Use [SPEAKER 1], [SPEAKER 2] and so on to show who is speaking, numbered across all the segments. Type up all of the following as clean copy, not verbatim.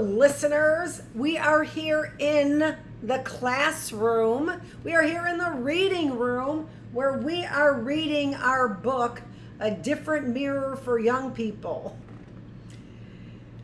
[SPEAKER 1] listeners. We are here in the classroom. We are here in the reading room where we are reading our book, A Different Mirror for Young People.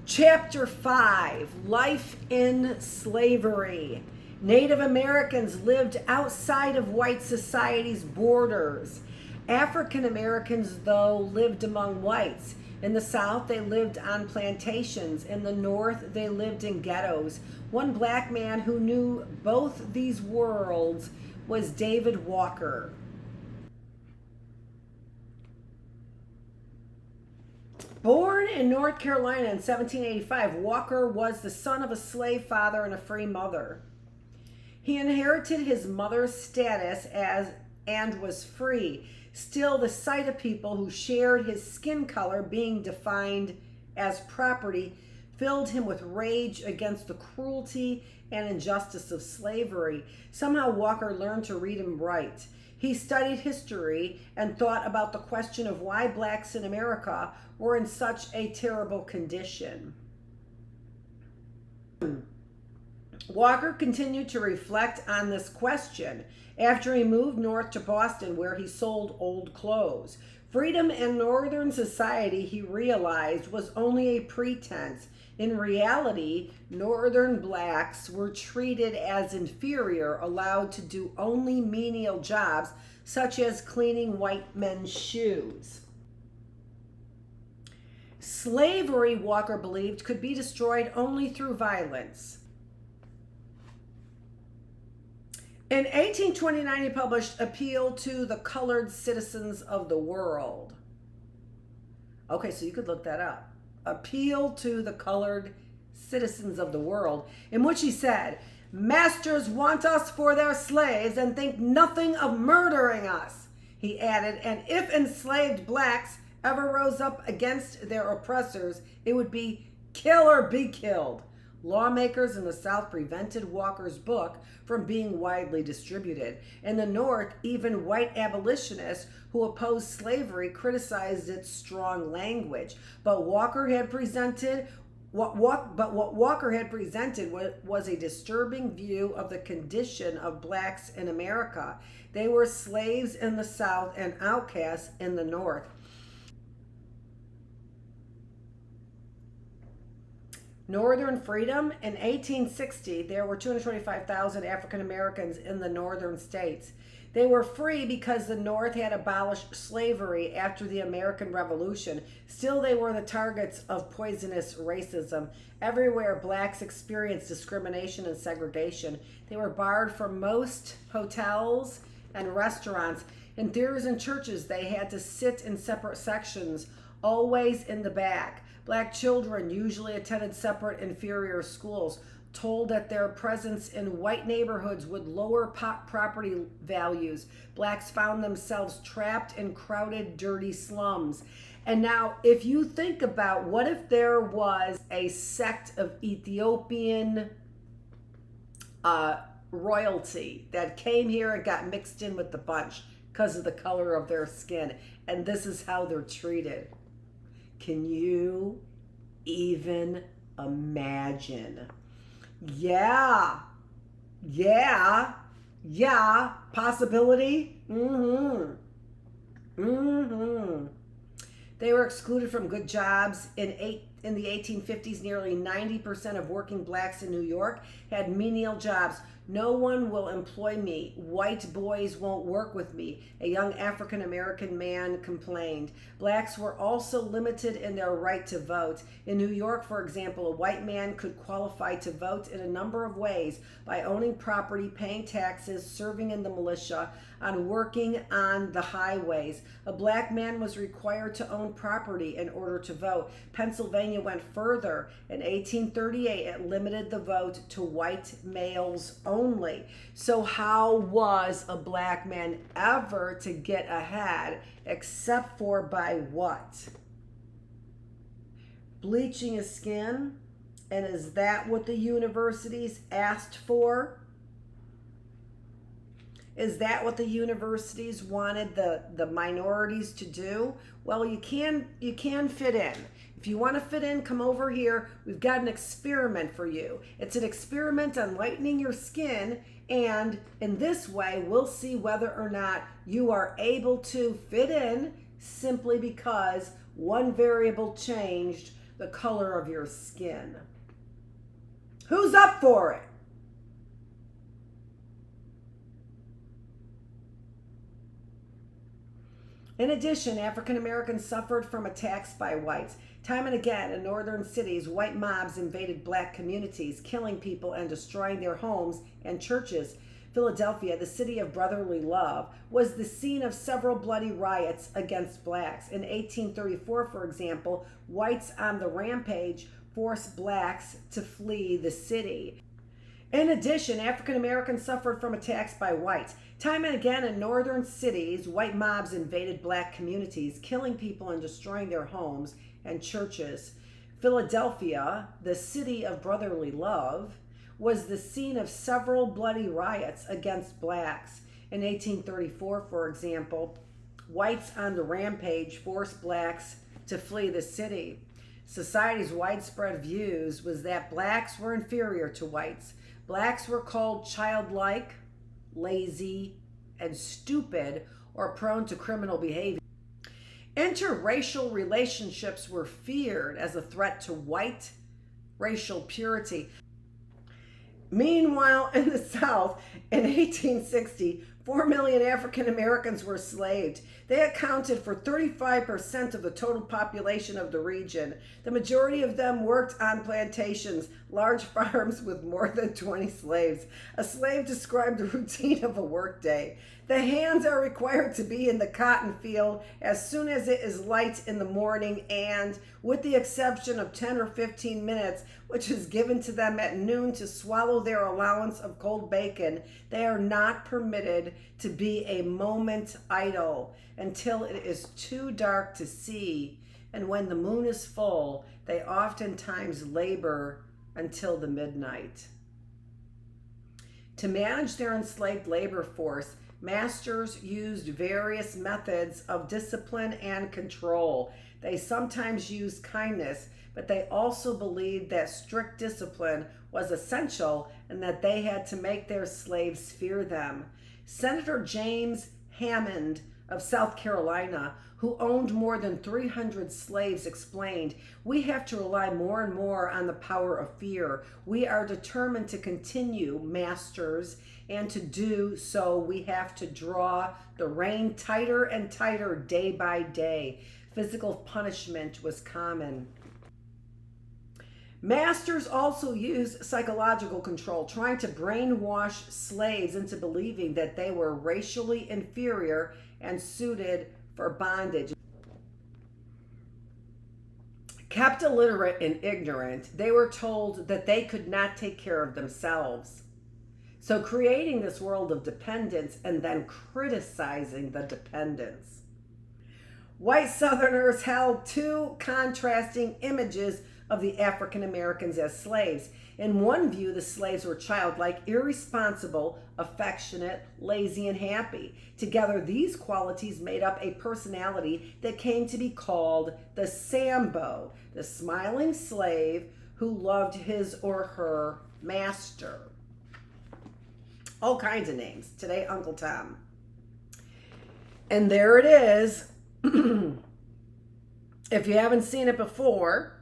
[SPEAKER 1] Chapter 5, Life in Slavery. Native Americans lived outside of white society's borders. African Americans, though, lived among whites. In the South, they lived on plantations. In the North, they lived in ghettos. One black man who knew both these worlds was David Walker. Born in North Carolina in 1785, Walker was the son of a slave father and a free mother. He inherited his mother's status and was free. Still, the sight of people who shared his skin color being defined as property filled him with rage against the cruelty and injustice of slavery. Somehow Walker learned to read and write. He studied history and thought about the question of why blacks in America were in such a terrible condition. Walker continued to reflect on this question after he moved north to Boston, where he sold old clothes. Freedom in Northern society, he realized, was only a pretense. In reality, Northern blacks were treated as inferior, allowed to do only menial jobs, such as cleaning white men's shoes. Slavery, Walker believed, could be destroyed only through violence. In 1829, he published Appeal to the Colored Citizens of the World. Okay, so you could look that up. Appeal to the Colored Citizens of the World, in which he said, "Masters want us for their slaves and think nothing of murdering us." He added, "And if enslaved blacks ever rose up against their oppressors, it would be kill or be killed." Lawmakers in the South prevented Walker's book from being widely distributed. In the North, even white abolitionists who opposed slavery criticized its strong language. But what Walker had presented was a disturbing view of the condition of blacks in America. They were slaves in the South and outcasts in the North. Northern freedom. In 1860, there were 225,000 African Americans in the northern states. They were free because the North had abolished slavery after the American Revolution. Still, they were the targets of poisonous racism. Everywhere, blacks experienced discrimination and segregation. They were barred from most hotels and restaurants. In theaters and churches, they had to sit in separate sections, always in the back. Black children usually attended separate inferior schools, told that their presence in white neighborhoods would lower property values. Blacks found themselves trapped in crowded, dirty slums. And now, if you think about what if there was a sect of Ethiopian royalty that came here and got mixed in with the bunch because of the color of their skin, and this is how they're treated. Can you even imagine? Yeah, possibility. They were excluded from good jobs. In the 1850s, nearly 90% of working blacks in New York had menial jobs. "No one will employ me. White boys won't work with me," a young African American man complained. Blacks were also limited in their right to vote. In New York, for example, a white man could qualify to vote in a number of ways: by owning property, paying taxes, serving in the militia, and working on the highways. A black man was required to own property in order to vote. Pennsylvania went further. In 1838, it limited the vote to white males only. So how was a black man ever to get ahead except for by what? Bleaching his skin? And is that what the universities asked for? Is that what the universities wanted the minorities to do? Well, you can fit in. If you want to fit in, come over here. We've got an experiment for you. It's an experiment on lightening your skin, and in this way, we'll see whether or not you are able to fit in simply because one variable changed the color of your skin. Who's up for it? In addition, African Americans suffered from attacks by whites. Time and again, in northern cities, white mobs invaded black communities, killing people and destroying their homes and churches. Philadelphia, the city of brotherly love, was the scene of several bloody riots against blacks. In 1834, for example, whites on the rampage forced blacks to flee the city. In addition, African Americans suffered from attacks by whites. Time and again in northern cities, white mobs invaded black communities, killing people and destroying their homes and churches. Philadelphia, the city of brotherly love, was the scene of several bloody riots against blacks. In 1834, for example, whites on the rampage forced blacks to flee the city. Society's widespread views was that blacks were inferior to whites. Blacks were called childlike, lazy, and stupid, or prone to criminal behavior. Interracial relationships were feared as a threat to white racial purity. Meanwhile, in the South, in 1860, 4 million African Americans were enslaved. They accounted for 35% of the total population of the region. The majority of them worked on plantations, large farms with more than 20 slaves. A slave described the routine of a workday. The hands are required to be in the cotton field as soon as it is light in the morning, and with the exception of 10 or 15 minutes, which is given to them at noon to swallow their allowance of cold bacon, they are not permitted to be a moment idle until it is too dark to see, and when the moon is full, they oftentimes labor until the midnight. To manage their enslaved labor force, masters used various methods of discipline and control. They sometimes used kindness, but they also believed that strict discipline was essential and that they had to make their slaves fear them. Senator James Hammond of South Carolina, who owned more than 300 slaves, explained, "We have to rely more and more on the power of fear. We are determined to continue, masters, and to do so we have to draw the rein tighter and tighter day by day." Physical punishment was common. Masters also used psychological control, trying to brainwash slaves into believing that they were racially inferior and suited for bondage. Kept illiterate and ignorant, they were told that they could not take care of themselves. So creating this world of dependence and then criticizing the dependence. White Southerners held two contrasting images of the African Americans as slaves. In one view, the slaves were childlike, irresponsible, affectionate, lazy, and happy. Together, these qualities made up a personality that came to be called the Sambo, the smiling slave who loved his or her master. All kinds of names. Today, Uncle Tom. And there it is. If you haven't seen it before,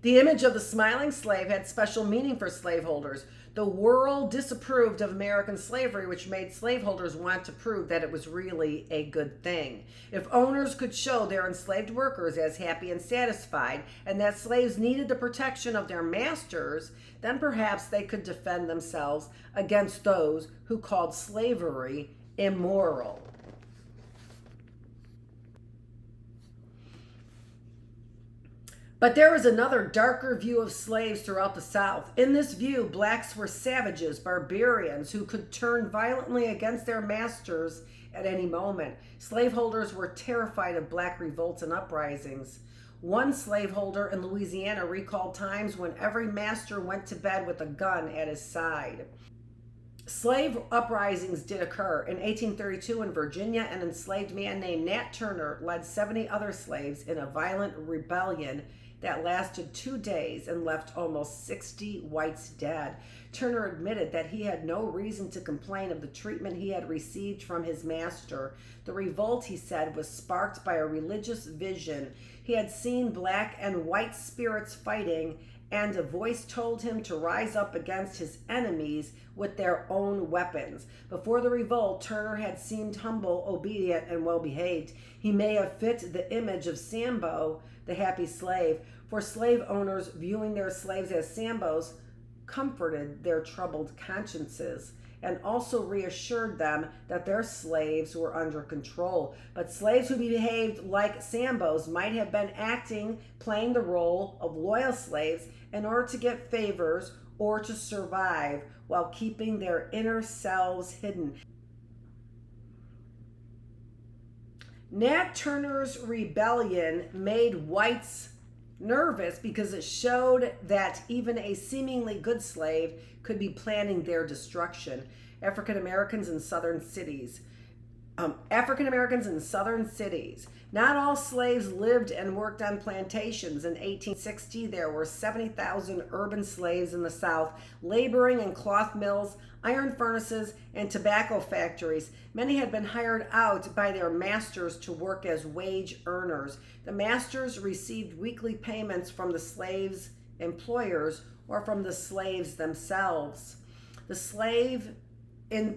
[SPEAKER 1] the image of the smiling slave had special meaning for slaveholders. The world disapproved of American slavery, which made slaveholders want to prove that it was really a good thing. If owners could show their enslaved workers as happy and satisfied, and that slaves needed the protection of their masters, then perhaps they could defend themselves against those who called slavery immoral. But there was another darker view of slaves throughout the South. In this view, blacks were savages, barbarians who could turn violently against their masters at any moment. Slaveholders were terrified of black revolts and uprisings. One slaveholder in Louisiana recalled times when every master went to bed with a gun at his side. Slave uprisings did occur. In 1832 in Virginia, an enslaved man named Nat Turner led 70 other slaves in a violent rebellion that lasted 2 days and left almost 60 whites dead. Turner admitted that he had no reason to complain of the treatment he had received from his master. The revolt, he said, was sparked by a religious vision. He had seen black and white spirits fighting, and a voice told him to rise up against his enemies with their own weapons. Before the revolt, Turner had seemed humble, obedient, and well-behaved. He may have fit the image of Sambo, the happy slave, for slave owners viewing their slaves as Sambos comforted their troubled consciences and also reassured them that their slaves were under control. But slaves who behaved like Sambos might have been playing the role of loyal slaves in order to get favors or to survive while keeping their inner selves hidden. Nat Turner's rebellion made whites nervous because it showed that even a seemingly good slave could be planning their destruction. African Americans in southern cities. Not all slaves lived and worked on plantations. In 1860, there were 70,000 urban slaves in the South, laboring in cloth mills, iron furnaces, and tobacco factories. Many had been hired out by their masters to work as wage earners. The masters received weekly payments from the slaves' employers or from the slaves themselves.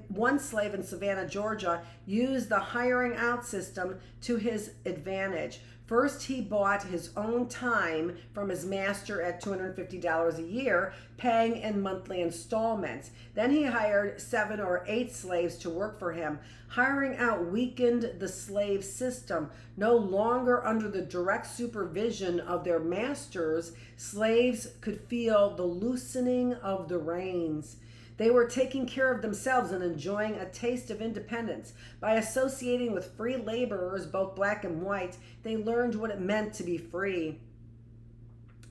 [SPEAKER 1] One slave in Savannah, Georgia, used the hiring out system to his advantage. First, he bought his own time from his master at $250 a year, paying in monthly installments. Then he hired 7 or 8 slaves to work for him. Hiring out weakened the slave system. No longer under the direct supervision of their masters, slaves could feel the loosening of the reins. They were taking care of themselves and enjoying a taste of independence. By associating with free laborers, both black and white, they learned what it meant to be free.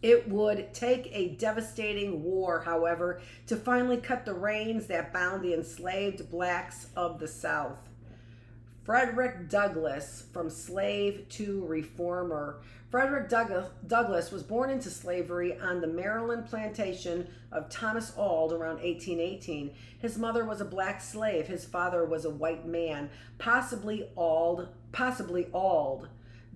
[SPEAKER 1] It would take a devastating war, however, to finally cut the reins that bound the enslaved blacks of the South. Frederick Douglass, from slave to reformer. Frederick Douglass was born into slavery on the Maryland plantation of Thomas Auld around 1818. His mother was a black slave. His father was a white man, possibly Auld.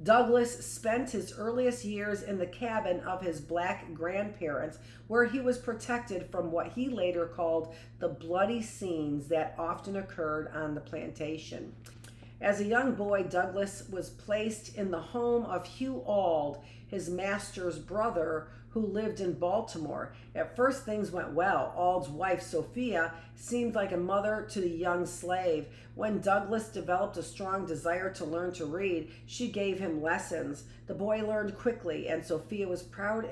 [SPEAKER 1] Douglass spent his earliest years in the cabin of his black grandparents, where he was protected from what he later called the bloody scenes that often occurred on the plantation. As a young boy, Douglass was placed in the home of Hugh Auld, his master's brother, who lived in Baltimore. At first, things went well. Auld's wife, Sophia, seemed like a mother to the young slave. When Douglass developed a strong desire to learn to read, she gave him lessons. The boy learned quickly, and Sophia was proud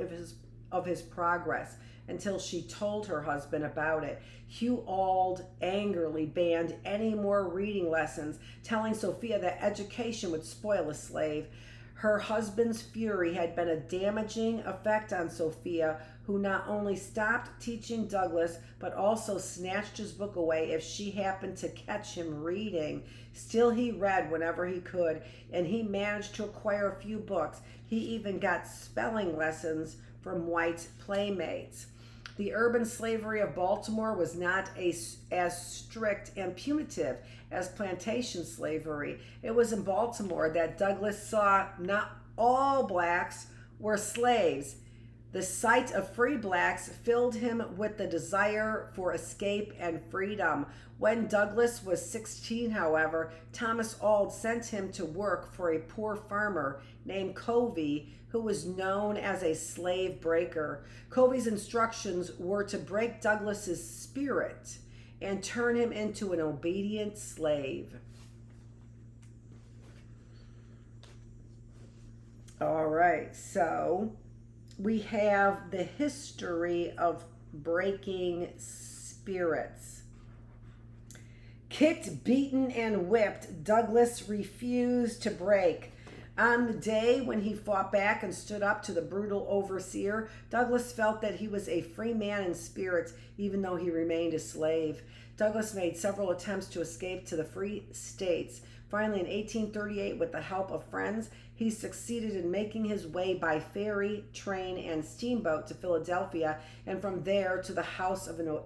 [SPEAKER 1] of his progress until she told her husband about it. Hugh Auld angrily banned any more reading lessons, telling Sophia that education would spoil a slave. Her husband's fury had been a damaging effect on Sophia, who not only stopped teaching Douglass, but also snatched his book away if she happened to catch him reading. Still, he read whenever he could, and he managed to acquire a few books. He even got spelling lessons from white playmates. The urban slavery of Baltimore was not as strict and punitive as plantation slavery. It was in Baltimore that Douglass saw not all blacks were slaves. The sight of free blacks filled him with the desire for escape and freedom. When Douglass was 16, however, Thomas Auld sent him to work for a poor farmer named Covey, who was known as a slave breaker. Covey's instructions were to break Douglass's spirit and turn him into an obedient slave. All right, so we have the history of breaking spirits. Kicked, beaten, and whipped, Douglass refused to break. On the day when he fought back and stood up to the brutal overseer, Douglass felt that he was a free man in spirit, even though he remained a slave. Douglass made several attempts to escape to the free states. Finally, in 1838, with the help of friends, he succeeded in making his way by ferry, train, and steamboat to Philadelphia, and from there to the house of an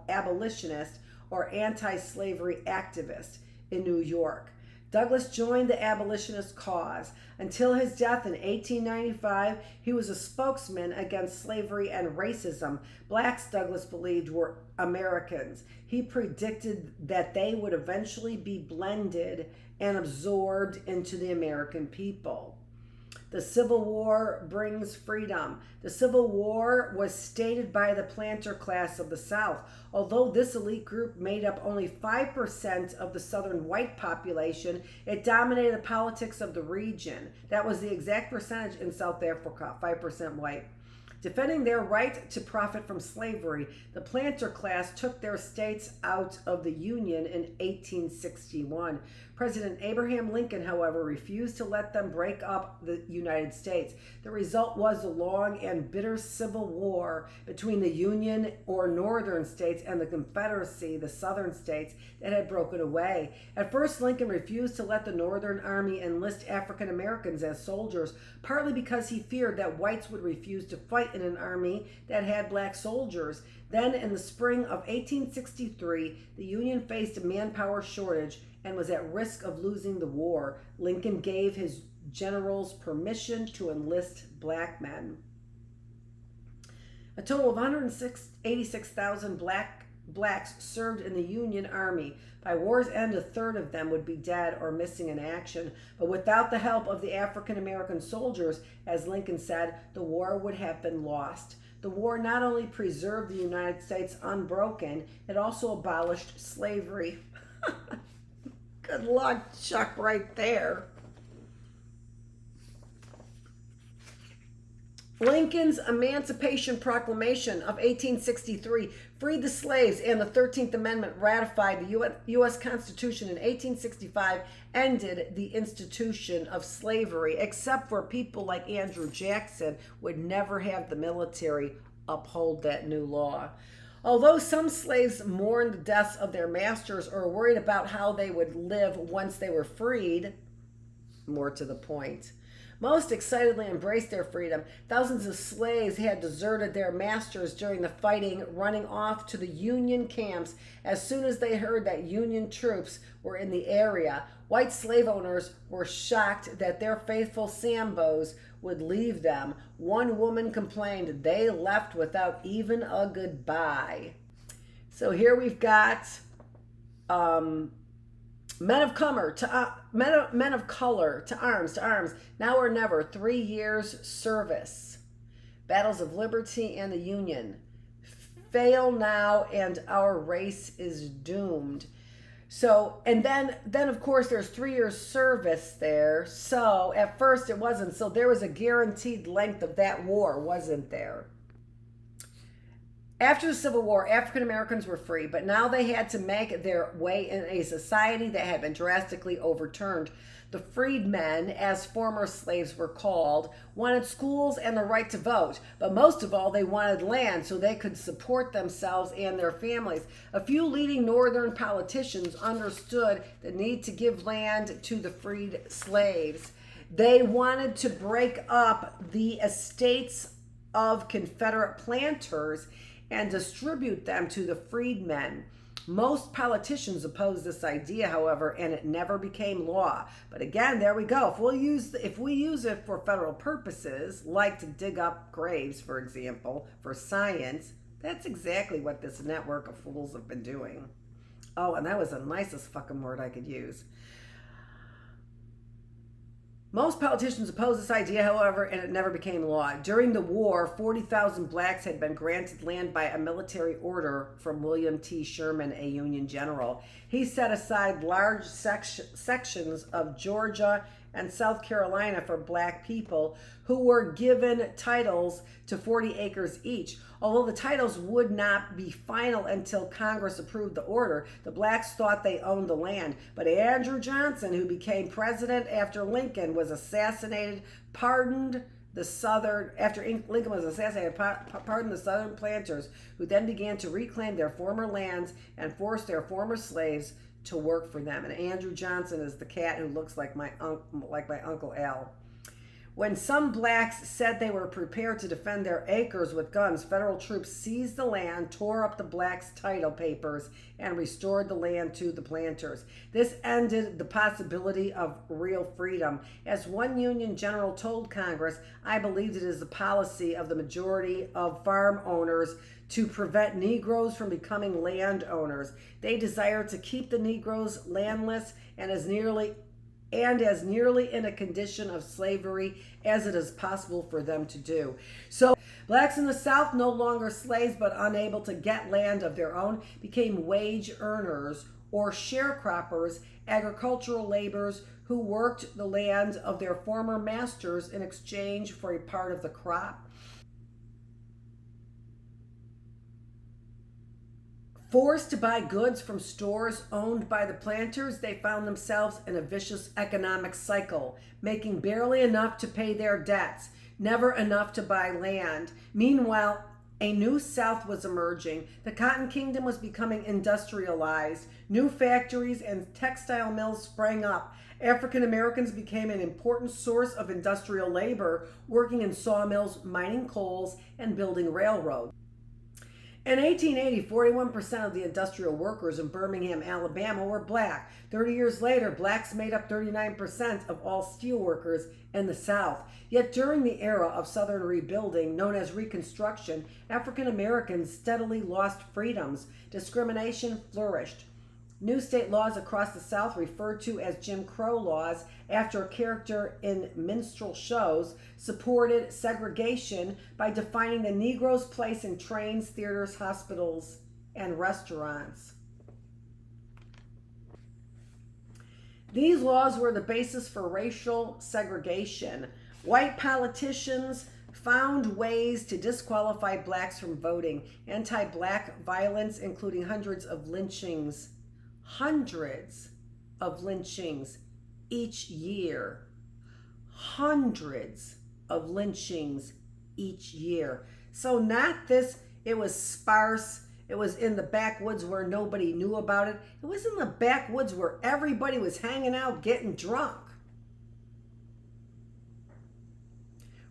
[SPEAKER 1] abolitionist or anti-slavery activist in New York. Douglass joined the abolitionist cause. Until his death in 1895, he was a spokesman against slavery and racism. Blacks, Douglass believed, were Americans. He predicted that they would eventually be blended and absorbed into the American people. The Civil War brings freedom. The Civil War was stated by the planter class of the South. Although this elite group made up only 5% of the Southern white population, it dominated the politics of the region. That was the exact percentage in South Africa, 5% white. Defending their right to profit from slavery, the planter class took their states out of the Union in 1861. President Abraham Lincoln, however, refused to let them break up the United States. The result was a long and bitter civil war between the Union or Northern states and the Confederacy, the Southern states, that had broken away. At first, Lincoln refused to let the Northern Army enlist African Americans as soldiers, partly because he feared that whites would refuse to fight in an army that had black soldiers. Then, in the spring of 1863, the Union faced a manpower shortage and was at risk of losing the war. Lincoln gave his generals permission to enlist black men. A total of 186,000 blacks served in the Union Army. By war's end, a third of them would be dead or missing in action. But without the help of the African American soldiers, as Lincoln said, the war would have been lost. The war not only preserved the United States unbroken, it also abolished slavery. Good luck, Chuck, right there. Lincoln's Emancipation Proclamation of 1863 freed the slaves, and the 13th Amendment, ratified the U.S. Constitution in 1865, ended the institution of slavery, except for people like Andrew Jackson would never have the military uphold that new law. Although some slaves mourned the deaths of their masters or worried about how they would live once they were freed, more to the point, most excitedly embraced their freedom. Thousands of slaves had deserted their masters during the fighting, running off to the Union camps as soon as they heard that Union troops were in the area. White slave owners were shocked that their faithful Sambos would leave them. One woman complained they left without even a goodbye. So here we've got men of color to arms, now or never, 3 years service. Battles of Liberty and the Union. Fail now and our race is doomed. So, and then of course there's 3 years service there. So at first it wasn't. So there was a guaranteed length of that war, wasn't there? After the Civil War, African Americans were free, but now they had to make their way in a society that had been drastically overturned. The freedmen, as former slaves were called, wanted schools and the right to vote, but most of all, they wanted land so they could support themselves and their families. A few leading Northern politicians understood the need to give land to the freed slaves. They wanted to break up the estates of Confederate planters and distribute them to the freedmen. Most politicians opposed this idea, however, and it never became law. But again, there we go. If we use it for federal purposes, like to dig up graves, for example, for science, that's exactly what this network of fools have been doing. Oh, and that was the nicest fucking word I could use. Most politicians opposed this idea, however, and it never became law. During the war, 40,000 blacks had been granted land by a military order from William T. Sherman, a Union general. He set aside large sections of Georgia, and South Carolina for black people who were given titles to 40 acres each. Although the titles would not be final until Congress approved the order, the blacks thought they owned the land. But Andrew Johnson, who became president after Lincoln was assassinated, pardoned the Southern planters, who then began to reclaim their former lands and force their former slaves to work for them. And Andrew Johnson is the cat who looks like my Uncle Al. When some blacks said they were prepared to defend their acres with guns, federal troops seized the land, tore up the blacks' title papers, and restored the land to the planters. This ended the possibility of real freedom. As one Union general told Congress, "I believe it is the policy of the majority of farm owners to prevent Negroes from becoming landowners. They desire to keep the Negroes landless and as nearly in a condition of slavery as it is possible for them to do." So blacks in the South, no longer slaves but unable to get land of their own, became wage earners or sharecroppers, agricultural laborers who worked the land of their former masters in exchange for a part of the crop. Forced to buy goods from stores owned by the planters, they found themselves in a vicious economic cycle, making barely enough to pay their debts, never enough to buy land. Meanwhile, a new South was emerging. The Cotton Kingdom was becoming industrialized. New factories and textile mills sprang up. African Americans became an important source of industrial labor, working in sawmills, mining coals, and building railroads. In 1880, 41% of the industrial workers in Birmingham, Alabama were black. 30 years later, blacks made up 39% of all steel workers in the South. Yet during the era of Southern rebuilding, known as Reconstruction, African Americans steadily lost freedoms. Discrimination flourished. New state laws across the South, referred to as Jim Crow laws after a character in minstrel shows, supported segregation by defining the Negro's place in trains, theaters, hospitals, and restaurants. These laws were the basis for racial segregation. White politicians found ways to disqualify blacks from voting. Anti-black violence, including hundreds of lynchings each year. Hundreds of lynchings each year. So not this, it was sparse, it was in the backwoods where nobody knew about it. It was in the backwoods where everybody was hanging out getting drunk.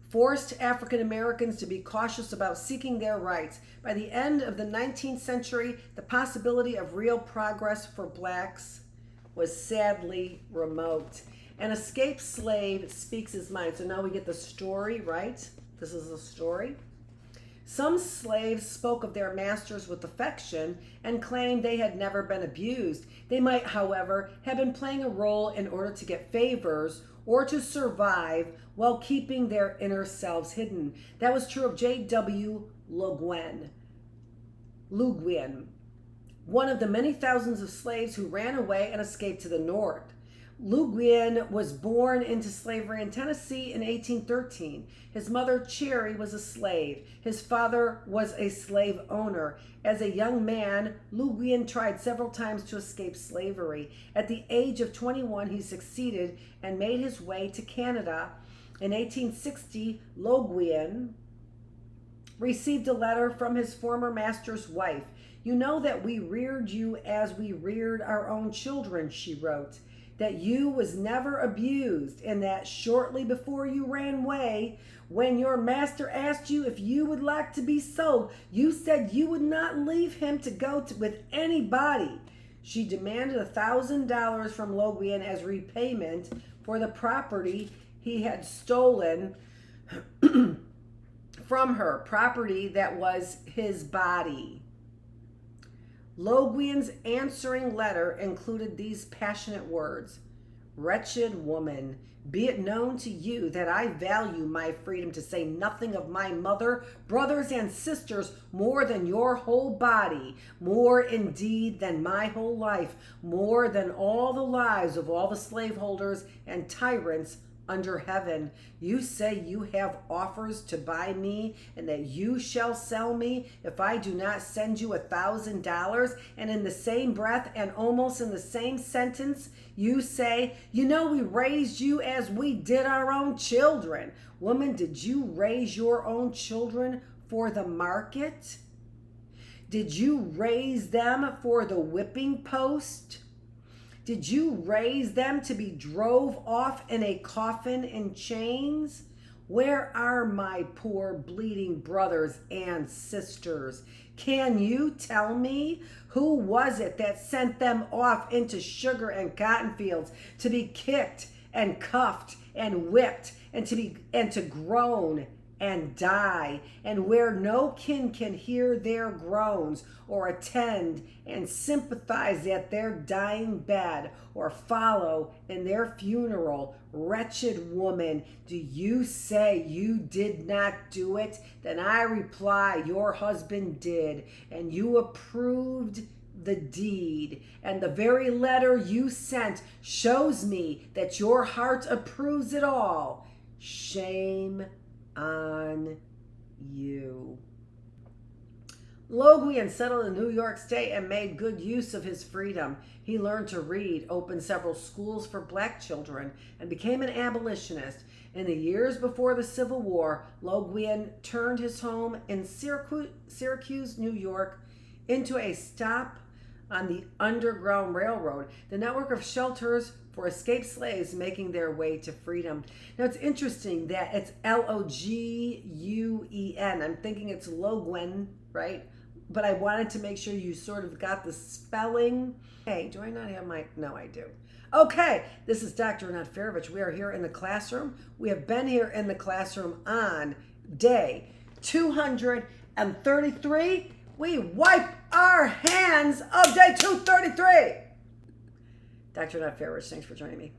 [SPEAKER 1] Forced African Americans to be cautious about seeking their rights. By the end of the 19th century, the possibility of real progress for blacks was sadly remote. An escaped slave speaks his mind. So now we get the story, right? This is the story. Some slaves spoke of their masters with affection and claimed they had never been abused. They might, however, have been playing a role in order to get favors or to survive while keeping their inner selves hidden. That was true of J.W. Loguen, one of the many thousands of slaves who ran away and escaped to the north. Loguen was born into slavery in Tennessee in 1813. His mother, Cherry, was a slave. His father was a slave owner. As a young man, Loguen tried several times to escape slavery. At the age of 21, he succeeded and made his way to Canada. In 1860, Loguen received a letter from his former master's wife. "You know that we reared you as we reared our own children," she wrote. "That you was never abused, and that shortly before you ran away, when your master asked you if you would like to be sold, you said you would not leave him to go with anybody." She demanded $1,000 from Loguen as repayment for the property he had stolen from her, property that was his body. Loguen's answering letter included these passionate words: Wretched woman, be it known to you that I value my freedom to say nothing of my mother, brothers, and sisters more than your whole body, more indeed than my whole life, more than all the lives of all the slaveholders and tyrants under heaven. You say you have offers to buy me, and that you shall sell me if I do not send you $1,000. And in the same breath and almost in the same sentence, you say, you know, we raised you as we did our own children. Woman, did you raise your own children for the market? Did you raise them for the whipping post? Did you raise them to be drove off in a coffin in chains? Where are my poor bleeding brothers and sisters? Can you tell me? Who was it that sent them off into sugar and cotton fields to be kicked and cuffed and whipped and to groan and die, and where no kin can hear their groans or attend and sympathize at their dying bed or follow in their funeral? Wretched woman, do you say you did not do it? Then I reply, your husband did, and you approved the deed, and the very letter you sent shows me that your heart approves it all. Shame on you. Loguen settled in New York State and made good use of his freedom. He learned to read, opened several schools for black children, and became an abolitionist. In the years before the Civil War, Loguen turned his home in Syracuse, New York, into a stop on the Underground Railroad, the network of shelters for escaped slaves making their way to freedom. Now, it's interesting that it's L-O-G-U-E-N. I'm thinking it's Loguen, right? But I wanted to make sure you sort of got the spelling. Hey, do I not have my... No, I do. Okay, this is Dr. Annette Feravich. We are here in the classroom. We have been here in the classroom on day 233. We wipe our hands of day 233. Dr. Annette Feravich, thanks for joining me.